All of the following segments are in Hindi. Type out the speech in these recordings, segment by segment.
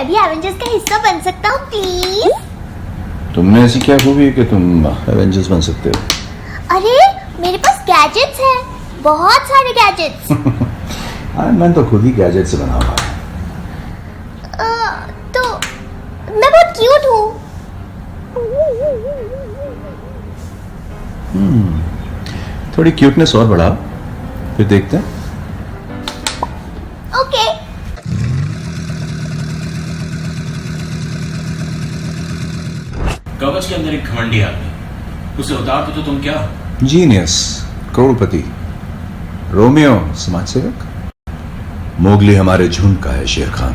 मैं भी एवेंजर्स का हिस्सा बन सकता हूँ प्लीज? तुमने ऐसी क्या खूबी है कि तुम एवेंजर्स बन सकते हो? अरे मेरे पास गैजेट्स हैं, बहुत सारे गैजेट्स। आयरन मैन तो खुद ही गैजेट से बना हुआ है। तो मैं बहुत क्यूट हूँ। थोड़ी क्यूटनेस और बढ़ा, फिर देखते हैं। ओके। कवच के अंदर एक घमंडी आदमी, उसे उतार दो तो तुम क्या? जीनियस, करोड़पति, रोमियो समाज सेवक, मोगली हमारे झुंड का है शेर खान।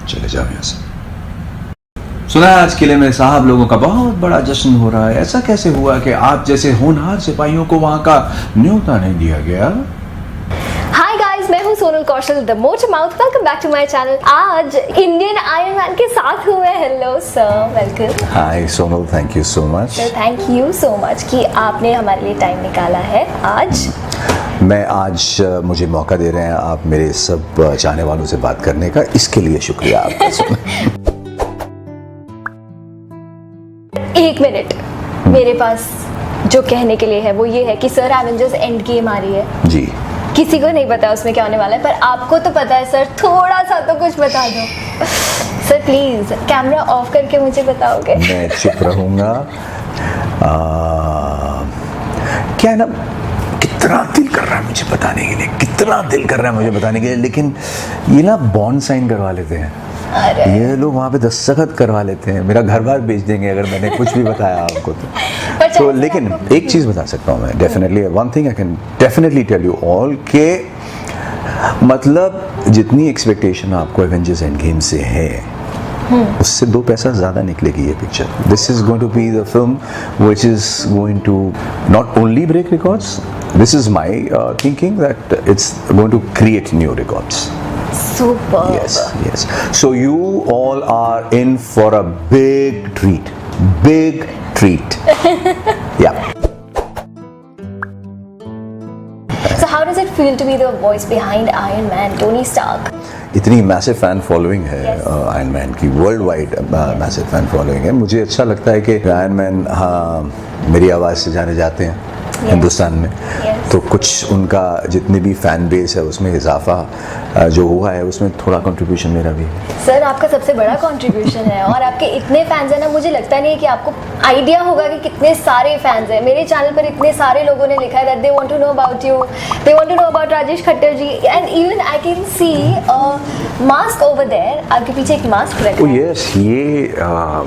चले जाओ यहां से। सुना है आज किले में साहब लोगों का बहुत बड़ा जश्न हो रहा है। ऐसा कैसे हुआ कि आप जैसे होनहार सिपाहियों को वहां का न्योता नहीं दिया गया? हाय गाइस, मैं हूँ Sonal Kaushal the motor mouth. Welcome back to my channel. आज इंडियन आयरन मैन के साथ हूँ मैं। Hello sir, welcome. Hi Sonal, thank you so much. Sir thank you so much कि आपने हमारे लिए टाइम निकाला है आज। मैं आज मुझे मौका दे रहे हैं आप मेरे सब चाहने वालों से बात करने का, इसके लिए शुक्रिया आपका सोनल। एक मिनट, मेरे पास जो कहने के लिए है वो ये है कि सर एवेंजर्स एंड गेम आ रही है जी। किसी को नहीं पता उसमें क्या होने वाला है, पर आपको तो पता है सर। थोड़ा सा तो कुछ बता दो सर प्लीज। कैमरा ऑफ करके मुझे बताओगे? मैं चुप रहूंगा। क्या है ना, कितना दिल कर रहा है मुझे बताने के लिए, कितना दिल कर रहा है मुझे बताने के लिए, लेकिन ये ना बॉन्ड साइन करवा लेते हैं। ये लोग वहाँ पे दस्तखत करवा लेते हैं, मेरा घर बार बेच देंगे अगर मैंने कुछ भी बताया आपको तो लेकिन एक चीज़ बता सकता हूँ मैं, definitely one thing I can definitely tell you all के मतलब जितनी एक्सपेक्टेशन आपको एवेंजर्स एंड गेम से है उससे 2 पैसा ज़्यादा निकलेगी ये पिक्चर। This is going to be the film which is going to not only break records, this is my thinking that it's going to create new records. Super. Yes. So you all are in for a big treat. Big treat. Yeah. So how does it feel to be the voice behind Iron Man, Tony Stark? इतनी मैसिव फैन फॉलोइंग है Yes. आयरन मैन की, world wide massive fan following है। मुझे अच्छा लगता है कि आयरन मैन हाँ मेरी आवाज़ से जाने जाते हैं हिंदुस्तान में। Yes. तो कुछ उनका जितनी भी फैन बेस है उसमें इजाफा जो हुआ है उसमें थोड़ा कंट्रीब्यूशन मेरा भी है। सर आपका सबसे बड़ा कंट्रीब्यूशन है और आपके इतने फैंस हैं ना, मुझे लगता नहीं है कि आपको आइडिया होगा कि कितने सारे फैंस हैं। मेरे चैनल पर इतने सारे लोगों ने लिखा है that they want to know about you, they want to know about Rajesh Khattar ji, and even I can see mask over there. आपके पीछे एक मास्क रखा है। यस, ये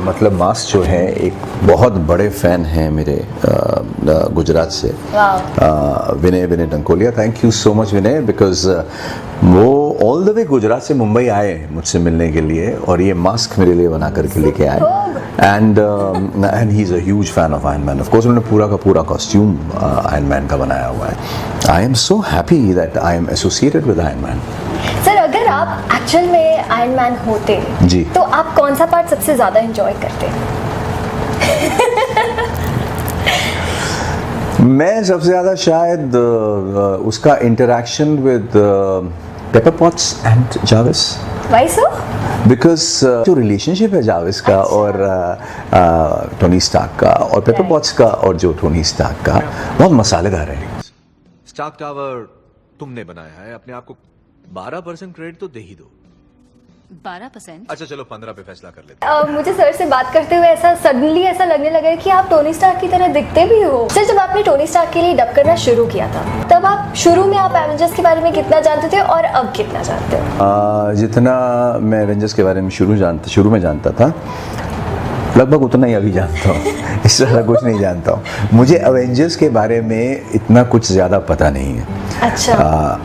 मतलब मास्क जो है एक बहुत बड़े फैन हैं मेरे गुजरात से, Vinay Tankoliya. Thank you so much Vinay, because वो ऑल द वे गुजरात से मुंबई आए मुझसे मिलने के लिए और ये मास्क मेरे लिए बना करके लेके आए। And he is a huge fan of iron man. Of course उन्होंने पूरा का पूरा कॉस्ट्यूम आयरन मैन का बनाया हुआ है। I am so happy that I am associated with iron man. Sir अगर आप एक्चुअल में आयरन मैन होते जी तो आप कौन सा पार्ट सबसे ज्यादा एंजॉय करते? मैं सबसे ज़्यादा शायद उसका interaction with Pepper Potts and जाविस। Why so? बिकॉज जो रिलेशनशिप है जाविस का और टोनी स्टार्क का और पेपर पॉट्स का और जो टोनी स्टार्क का बहुत मसालेदार है। स्टार्क टावर तुमने बनाया है, अपने आप को 12% क्रेडिट तो दे ही दो। 12%? अच्छा चलो 15 पे फैसला कर लेते मुझे सर से बात करते हुए ऐसा सडनली ऐसा लगने लगा है कि आप टोनी स्टार्क की तरह दिखते भी हो। सर जब आपने टोनी स्टार्क के लिए डब करना शुरू किया था तब आप शुरू में आप एवेंजर्स के बारे में कितना जानते थे और अब कितना जानते हो? जितना मैं एवेंजर्स के बारे में शुरू में जानता था लगभग उतना ही अभी जानता हूँ। इससे ज़्यादा कुछ नहीं जानता हूँ। मुझे एवेंजर्स के बारे में इतना कुछ ज़्यादा पता नहीं है। अच्छा।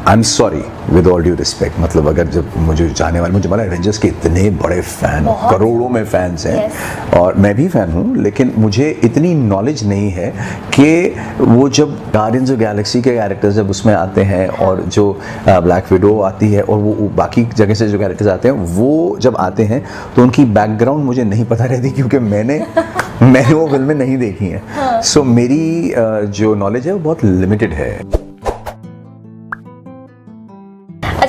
I am sorry with all due respect, मतलब अगर जब मुझे जाने वाले, मुझे मालूम एवेंजर्स के इतने बड़े फैन, करोड़ों में फैंस हैं। Yes. और मैं भी फ़ैन हूँ, लेकिन मुझे इतनी नॉलेज नहीं है कि वो जब गार्डियंस ऑफ गैलेक्सी के कैरेक्टर्स जब उसमें आते हैं और जो ब्लैक विडो आती है और वो बाकी जगह से जो कैरेक्टर्स आते हैं वो जब आते हैं तो उनकी बैकग्राउंड मुझे नहीं पता रहती क्योंकि मैंने वो फिल्में नहीं देखी हैं। सो मेरी जो नॉलेज है वो बहुत लिमिटेड है।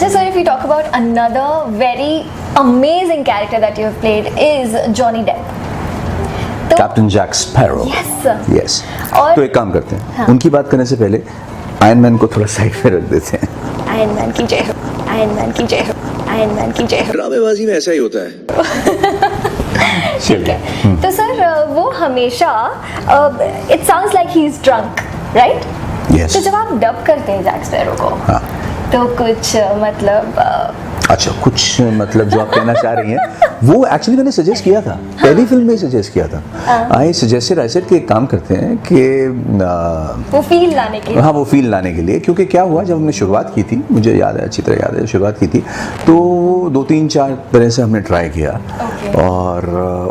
अच्छा sir, if we talk about another very amazing character that you have played is Johnny Depp. तो captain Jack Sparrow. Yes sir. Yes. और- तो एक काम करते हैं, हाँ. उनकी बात करने से पहले आयरन मैन को थोड़ा साइड पे रख देते हैं. आयरन मैन की जय हो, आयरन मैन की जय हो, आयरन मैन की जय हो. ड्रामेबाजी में ऐसा ही होता है. ठीक है. तो सर वो हमेशा it sounds like he is drunk, right? Yes. तो जब आप डब करते हैं जैक स्पैरो को, हाँ. तो कुछ मतलब अच्छा, कुछ मतलब जो आप कहना चाह रही हैं वो एक्चुअली मैंने सजेस्ट किया था, पहली फिल्म में ही सजेस्ट किया था. आई सजेस्टेड, आई सेड कि एक काम करते हैं कि वो फील लाने के लिए. हाँ, वो फील लाने के लिए. क्योंकि क्या हुआ, जब हमने शुरुआत की थी, मुझे याद है, अच्छी तरह याद है, शुरुआत की थी तो 2-3-4 तरह से हमने ट्राई किया. और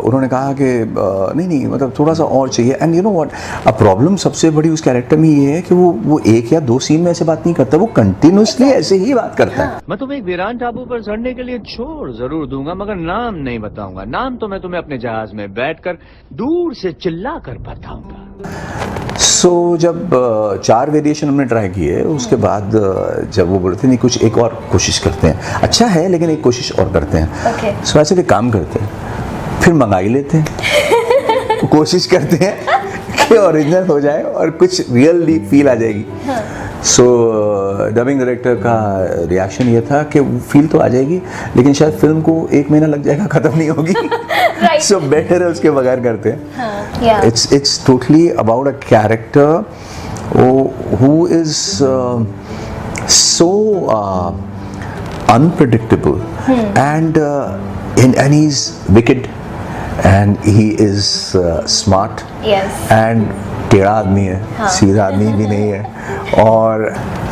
उन्होंने कहा कि नहीं मतलब थोड़ा सा और चाहिए. एंड यू नो व्हाट, अब प्रॉब्लम सबसे बड़ी उस कैरेक्टर में ये है कि वो 1 या 2 सीन में ऐसे बात नहीं करता, वो कंटिन्यूसली ऐसे ही बात करता है. मैं तुम्हें एक वीरान टापू पर चढ़ने के लिए छोड़ जरूर दूंगा, मगर नाम नहीं बताऊंगा. नाम तो मैं तुम्हें अपने जहाज में बैठकर दूर से चिल्ला कर बताऊंगा. सो जब 4 वेरिएशन हमने ट्राई किए, उसके बाद जब वो बोलते नहीं कुछ एक और कोशिश करते हैं, अच्छा है लेकिन एक कोशिश और करते हैं. Okay. सो ऐसे एक काम करते हैं, फिर मंगाई लेते हैं. कोशिश करते हैं कि ओरिजिनल हो जाए और कुछ रियली फील आ जाएगी. सो डबिंग डायरेक्टर का रिएक्शन ये था कि फील तो आ जाएगी लेकिन शायद फिल्म को 1 महीना लग जाएगा, खत्म नहीं होगी. Right. सो बेटर है उसके बगैर करते हैं. Yeah. It's totally about a character who is so unpredictable and he's wicked and he is smart Yes. and टेढ़ा आदमी है, सीधा आदमी भी नहीं है. और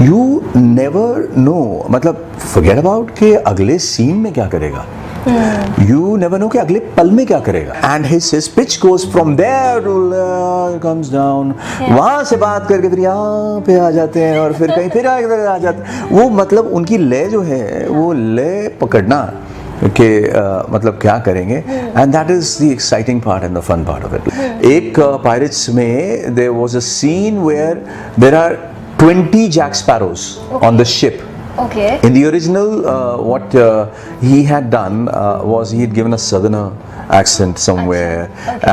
you never know, मतलब forget about कि अगले सीन में क्या करेगा. You never know कि अगले पल में क्या करेगा. And his pitch goes from there to comes down. वहाँ से बात करके फिर यहाँ पे आ जाते हैं और फिर कहीं फिर आ जाते हैं. वो मतलब उनकी लय जो है वो लय पकड़ना कि मतलब क्या करेंगे. And that is the exciting part and the fun part of it. एक पायरेट्स में there was a scene where there are 20 Jack Sparrows on the ship. Okay. In the original, what he had done was he had given a southerner accent somewhere,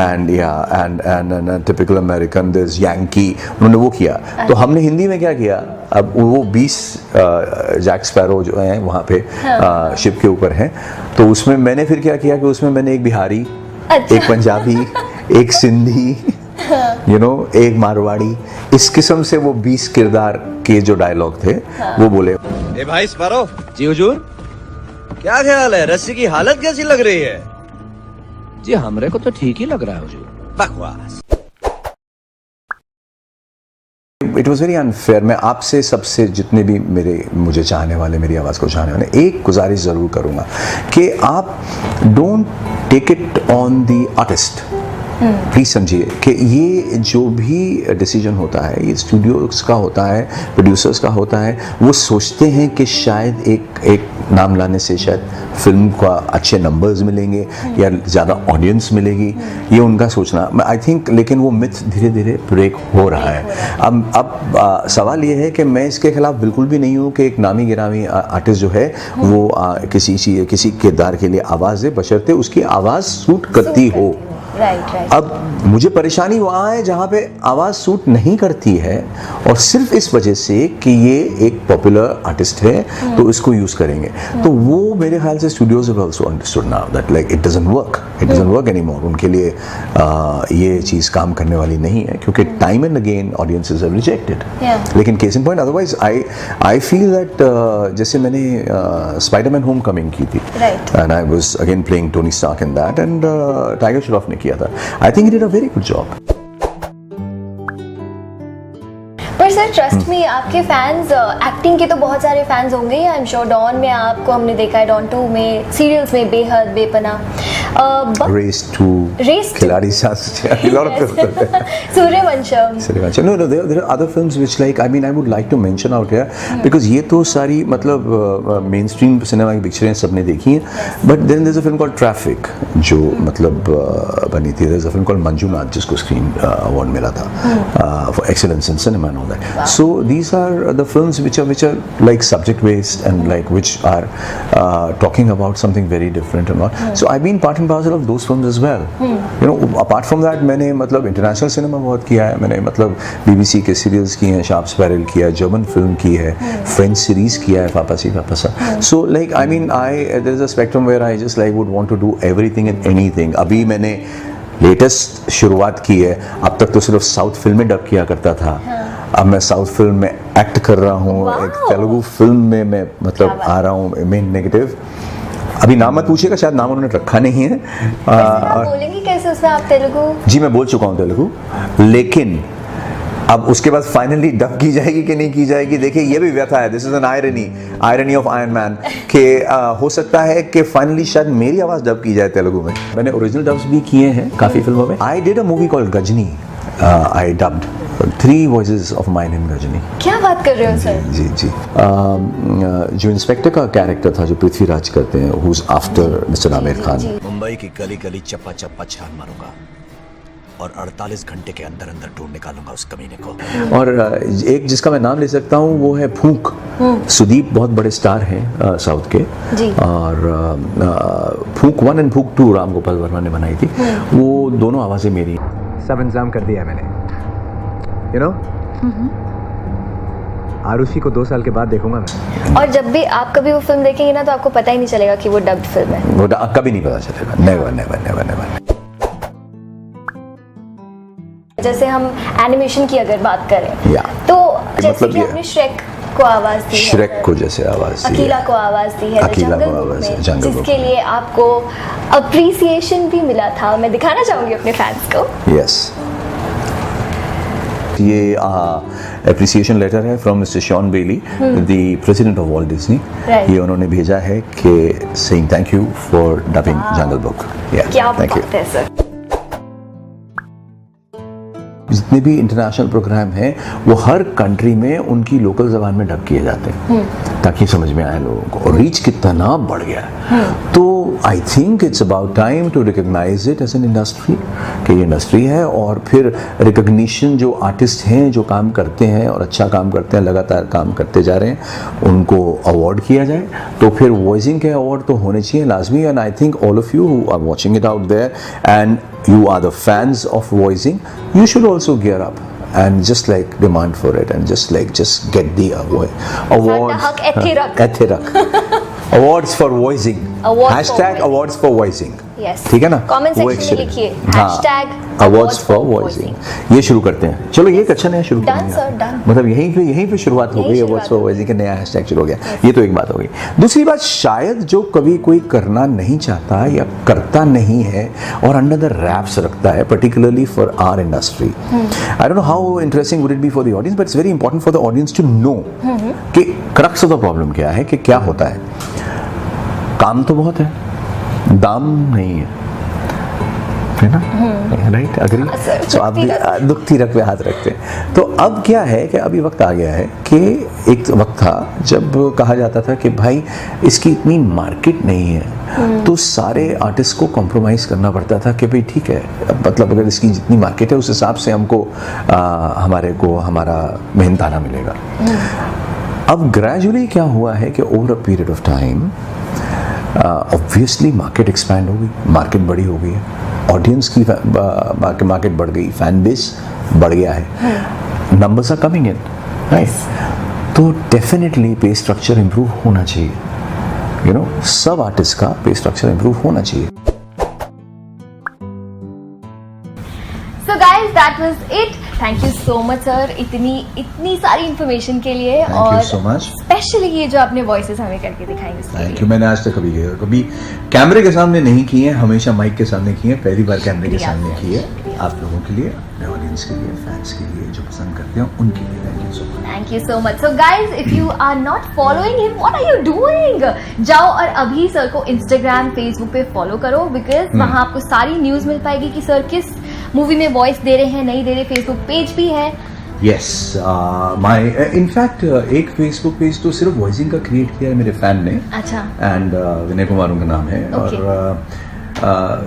and yeah, and a typical American. There's Yankee. उन्होंने वो किया. तो हमने हिंदी में क्या किया? अब वो 20 जैक स्पैरो जो हैं वहाँ पे शिप के ऊपर हैं. तो उसमें मैंने फिर क्या किया कि उसमें मैंने एक बिहारी, एक पंजाबी, एक सिंधी, एक मारवाड़ी, इस किस्म से वो 20 किरदार के जो डायलॉग थे वो बोले. ए भाई स्पैरो जी हुजूर, क्या ख्याल है, रस्सी की हालत कैसी लग रही है? जी हमरे को तो ठीक ही लग रहा है हुजूर. बकवास. It was very unfair. मैं आपसे सबसे जितने भी मुझे चाहने वाले, मेरी आवाज़ को चाहने वाले, एक गुजारिश ज़रूर करूँगा कि आप don't take it on the artist. Please समझिए कि ये जो भी डिसीजन होता है ये स्टूडियोज़ का होता है, प्रोड्यूसर्स का होता है. वो सोचते हैं कि शायद एक नाम लाने से शायद फिल्म का अच्छे नंबर्स मिलेंगे या ज़्यादा ऑडियंस मिलेगी, ये उनका सोचना. आई थिंक लेकिन वो मिथ धीरे धीरे ब्रेक हो रहा है. अब सवाल ये है कि मैं इसके खिलाफ बिल्कुल भी नहीं हूँ कि एक नामी गिरामी आर्टिस्ट जो है वो किसी किरदार के लिए आवाज़ दे, बशर्ते उसकी आवाज़ सूट करती हो. राइट. अब मुझे परेशानी वहाँ है जहाँ पे आवाज़ सूट नहीं करती है और सिर्फ इस वजह से कि ये एक पॉपुलर आर्टिस्ट है तो इसको यूज़ करेंगे. तो वो मेरे ख्याल से studios have also understood now that like it doesn't work anymore. उनके लिए ये चीज़ काम करने वाली नहीं है क्योंकि time and again audiences have rejected. लेकिन case in point otherwise I feel that जैसे मैंने स्पाइडरमैन होम कमिंग की थी and I was again playing Tony Stark in that and Tiger Shroff ने किया था. I think he did a very good job. पर सर ट्रस्ट मी, आपके फैंस एक्टिंग के तो बहुत सारे फैंस होंगे ही. आई एम श्योर डॉन में आपको हमने देखा है, डॉन 2 में, सीरियल्स में बेहद, बेपना, Race 2, खिलाड़ी Shastri, lot of films. Sooryavansham. No, there are other films which like I would like to mention out here because ये तो सारी मतलब mainstream सिनेमा की पिक्चरें सबने देखी हैं. But then there's a film called Traffic जो मतलब बनी थी. There's a film called Manjunath जिसको स्क्रीन अवार्ड मिला था for excellence in cinema and all that. So these are the films which are like subject based and like which are talking about something very different and all. So I've been part and parcel of those films as well. You know, apart from that मैंने मतलब इंटरनेशनल सिनेमा बहुत किया है. मैंने मतलब BBC के सीरियल्स किए हैं, शार्प स्पैरल किया है, जर्मन फिल्म की है, फ्रेंच सीरीज किया है, पापा सी पापा सा. So like I mean there is a spectrum where I just like would want to do everything and anything. अभी मैंने लेटेस्ट शुरुआत की है. अब तक तो सिर्फ साउथ फिल्म में डब किया करता था. अब मैं साउथ फिल्म में एक्ट कर रहा हूँ. एक तेलुगु फिल्म में मैं मतलब आ रहा हूँ मेन नेगेटिव. अभी नाम मत पूछिएगा, शायद नाम उन्होंने रखा नहीं है. आप बोलेंगे कैसे उसमें आप तेलुगु? जी मैं बोल चुका हूँ तेलुगु, लेकिन अब उसके बाद फाइनली डब की जाएगी कि नहीं की जाएगी. देखिए ये भी व्यथा है. This is an irony of iron man के हो सकता है कि फाइनली शायद मेरी आवाज डब की जाए तेलुगु में. मैंने ओरिजिनल डब्स भी किए हैं काफी फिल्मों में. I did a movie called Ghajini. I dubbed 3 voices of mine in Ghajini. क्या बात कर रहे हो सर? जी जो इंस्पेक्टर का कैरेक्टर था जो पृथ्वीराज करते हैं, who's after mister Aamir Khan. Mumbai की गली गली चप्पा चप्पा छान मारूंगा और 48 घंटे के अंदर अंदर ढूंढ निकालूंगा उस कमीने को. और एक जिसका मैं नाम ले सकता हूँ वो है फूंक. सुदीप बहुत बड़े स्टार हैं साउथ के. जी. और फूंक 1 और फूंक 2 राम गोपाल वर्मा ने बनाई थी. वो दोनों आवाजें मेरी. सब इंतजाम कर दिया मैंने. You know? आरुषि को 2 साल के बाद देखूंगा मैं. और जब भी आप कभी वो फिल्म देखेंगे ना तो आपको पता ही नहीं चलेगा कि वो डब्ड फिल्म है. वो कभी नहीं पता चलेगा. नेवर. जैसे हम एनिमेशन की अगर बात करें तो जैसे मतलब कि आपने श्रेक को आवाज दी है, श्रेक को जैसे आवाज दी, अकीला को आवाज दी है, अकीला को जंगल आवाज बुक है, में, जंगल बुक जिसके लिए आपको अप्रिसिएशन भी मिला था. मैं दिखाना चाहूंगी अपने फैंस को. यस. ये एप्रिसिएशन लेटर है from mister Shawn Bailey, the president of Walt Disney. ये उन्होंने भेजा है कि saying thank you for dubbing Jungle Book. क्या बात है सर. जितने भी इंटरनेशनल प्रोग्राम हैं वो हर कंट्री में उनकी लोकल जबान में डब किए जाते हैं ताकि समझ में आए लोगों को. और रीच कितना बढ़ गया है. तो I think it's about time to recognise it as an industry कि ये इंडस्ट्री है. और फिर रिकॉग्निशन जो आर्टिस्ट हैं जो काम करते हैं और अच्छा काम करते हैं, लगातार काम करते जा रहे हैं, उनको अवार्ड किया जाए. तो फिर वॉइसिंग के अवार्ड तो होने चाहिए लाजमी. And I think all of you who are watching it out there and you are the fans of voicing, you should also gear up and just like demand for it and just get the awards. Awards for voicing. Awards for voicing. Yes. ठीक है ना? कमेंट सेक्शन में लिखिए awards for voicing. ये शुरू करते हैं. चलो ये एक अच्छा नया शुरू Done sir, done. मतलब यहीं पे शुरुआत हो गई. awards for voicing का नया हैशटैग शुरू हो गया. ये तो एक बात हो गई. दूसरी बात, शायद जो कभी कोई करना नहीं चाहता या करता नहीं है और अंडर द रैप्स रखता है, particularly for our industry. I don't know how interesting would it be for the audience, but it's very important for the audience to know कि crux of the problem क्या है, कि क्या होता है. काम तो बहुत है, दाम नहीं है ना? Right, agree. तो आप दुखती रख पे हाथ रखते हैं. तो अब क्या है कि अभी वक्त आ गया है कि एक वक्त था जब कहा जाता था कि भाई इसकी इतनी मार्केट नहीं है, तो सारे आर्टिस्ट को कॉम्प्रोमाइज़ करना पड़ता था कि भाई ठीक है, मतलब अगर इसकी जितनी मार्केट है उस हिसाब से हमको हमारा मेहनताना मिलेगा. अब ग्रेजुअली क्या हुआ है कि over a period of time obviously market expand हो गई, मार्केट बड़ी हो गई है, ऑडियंस की मार्केट बढ़ गई, फैन बेस बढ़ गया है, numbers are coming in, right. तो डेफिनेटली पे स्ट्रक्चर इंप्रूव होना चाहिए. यू नो, सब आर्टिस्ट का पे स्ट्रक्चर इंप्रूव होना चाहिए. So guys, that was it. Thank you so much sir, इतनी सारी इन्फॉर्मेशन के लिए. Thank you so much. Specially ये जो आपने वॉइसेस हमें करके दिखाई. Thank you. मैंने आज तक कभी कैमरे के सामने नहीं किए, हमेशा माइक के सामने किए, पहली बार कैमरे के सामने किए. आप लोगों के लिए, अपने ऑडियंस के लिए, फैंस के लिए, जो पसंद करते हैं उनके लिए. Thank you so much. So guys, if you are not following him, what are you doing? जाओ और अभी सर को Instagram, Facebook पे फॉलो करो, बिकॉज वहाँ आपको सारी न्यूज मिल पाएगी कि सर किस मूवी में वॉइस दे रहे हैं, नहीं दे रहे. फेसबुक पेज भी है. यस, इनफैक्ट एक फेसबुक पेज तो सिर्फ वॉइसिंग का क्रिएट किया है मेरे फैन ने. अच्छा. एंड विनय कुमार उनका नाम है. और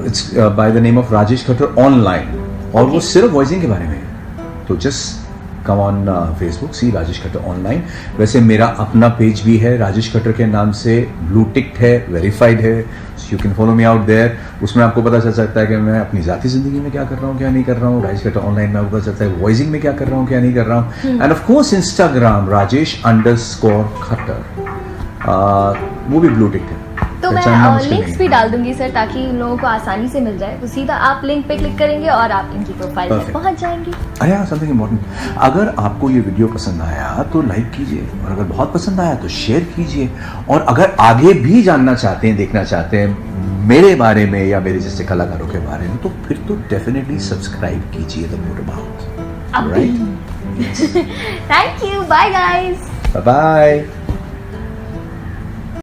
it's by the name of Rajesh Khattar online. और वो सिर्फ वॉइसिंग के बारे में है. तो just come on Facebook, see Rajesh Khattar online. वैसे मेरा अपना पेज भी है राजेश खट्टर के नाम से, ब्लू टिक्ड है, वेरीफाइड है, you can follow me out there. उसमें आपको पता चल सकता है कि मैं अपनी ज़ाती ज़िंदगी में क्या कर रहा हूँ, क्या नहीं कर रहा हूँ। राजेश खट्टर ऑनलाइन में आपको पता चलता है वॉइसिंग में क्या कर रहा हूँ, क्या नहीं कर रहा हूँ। एंड ऑफ कोर्स इंस्टाग्राम राजेश_खट्टर, वो भी ब्लू टिक्ड है। तो मैं पहचानना मुश्किल लिंक्स नहीं भी है। डाल दूंगी सर, ताकि इन लोगों को आसानी से मिल जाए। तो सीधा आप लिंक पे क्लिक करेंगे और आप इनकी प्रोफाइल पे Perfect. पहुंच जाएंगे। आया समथिंग इम्पोर्टेंट, अगर आपको ये वीडियो पसंद आया तो लाइक कीजिए, और अगर बहुत पसंद आया तो शेयर कीजिए, और अगर आगे भी जानना चाहते हैं, देखना चाहते हैं मेरे बारे में या मेरे जैसे कलाकारों के बारे में, तो फिर तो डेफिनेटली सब्सक्राइब कीजिए the more about. Thank you, bye guys. Bye bye.